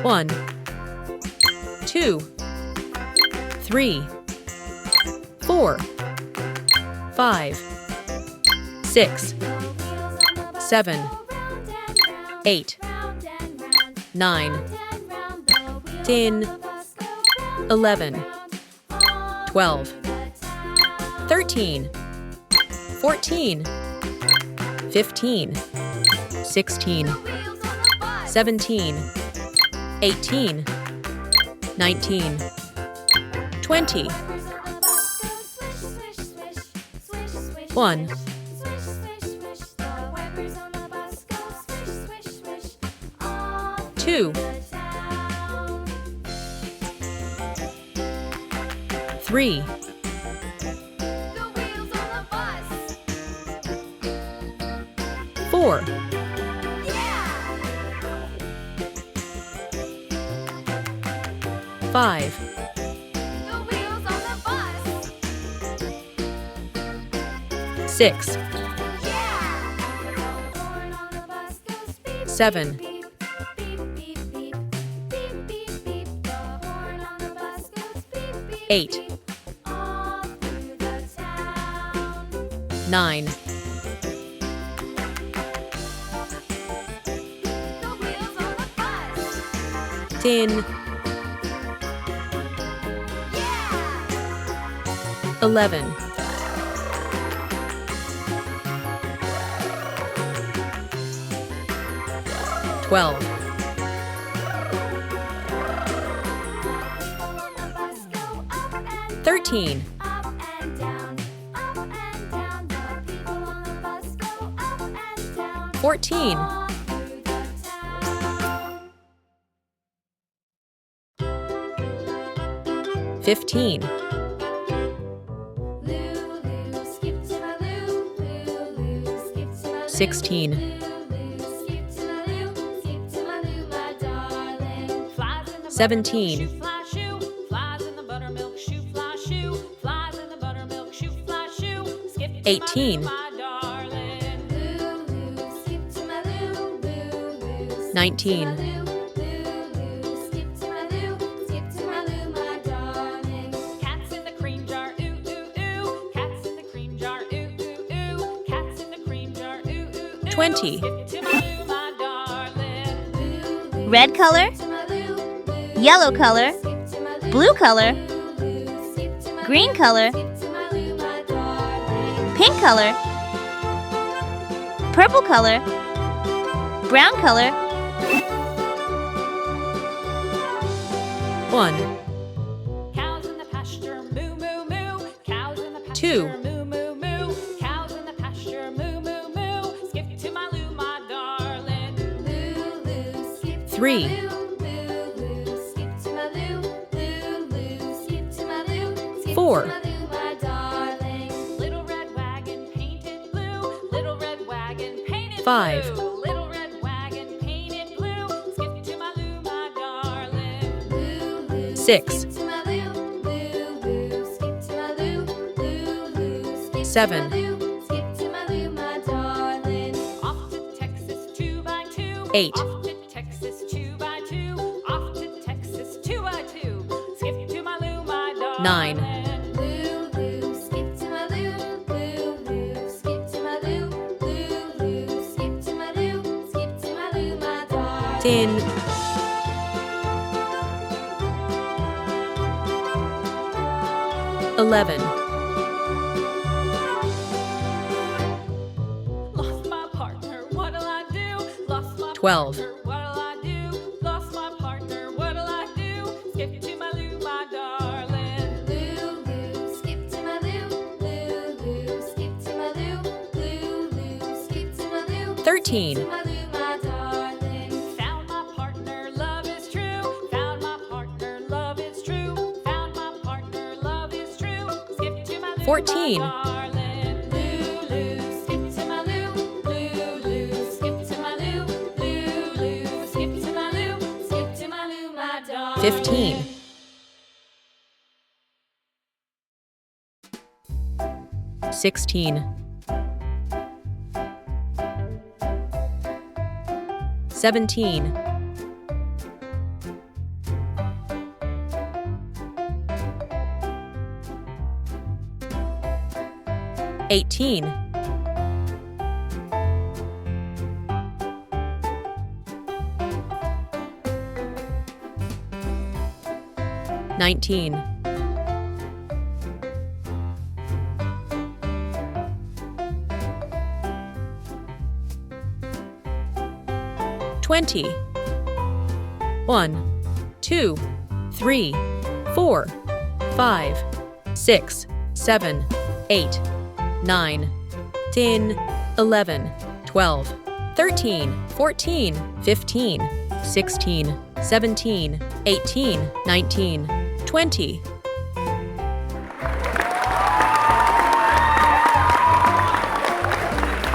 1, 2, 3, 4, 5, 6, 7, 8, 9, 10, 11, 12, 13, 14, 15, 16, 17, 18, 19, 20, 1, 2, 3, 4, 5, 6, 7, 8, 9, 10, 11, 12, 13, 14, 15, 16, 17, 18, 19, 20, Red color, yellow color, blue color, green color, pink color, purple color, brown color. 1, Cows in the pasture, moo moo moo. Cows in the pasture, 2, moo moo moo. Cows in the pasture, moo moo moo. Skip to my loo, my darling. Loo loo, skip to 3, my loo. Loo loo, skip to my loo. Loo loo, skip to my loo. Skip 4, to my loo, my darling. Little red wagon painted blue. Little red wagon painted 5, blue. Little red wagon painted blue. Skip to my loo, my darling. Loo loo, 6, skip to my loo. Loo loo, skip to my loo. Loo loo, skip 7, to my loo. Skip to my loo, my darling. Off to Texas 2 by 2. 8, Off to Texas 2 by 2. Off to Texas 2 by 2. Skip to my loo, my darling. 9, Loo loo, skip to my loo. Loo loo, skip to my loo. Loo loo, skip to my loo. Skip to my loo, my darling. 10, 11, Lost my partner, what'll I do? Lost my 12, partner, what'll I do? Lost my partner, what'll I do? Skip to my loo, my darling. Loo loo, skip to my loo. Loo loo, skip to my loo. Loo loo, skip to my loo. 13, To my loo, my darling. Found my partner, love is true. Found my partner, love is true. Found my partner, love is true. Skip to my loo, 14, my darling. Loo loo, skip to my loo. Loo loo, skip to my loo. Loo loo, skip to my loo. Skip to my loo, my darling. 15, 16, 17, 18, 19, 20, 1, 2, 3, 4, 5, 6, 7, 8, 9, 10, 11, 12, 13, 14, 15, 16, 17, 18, 19, 20,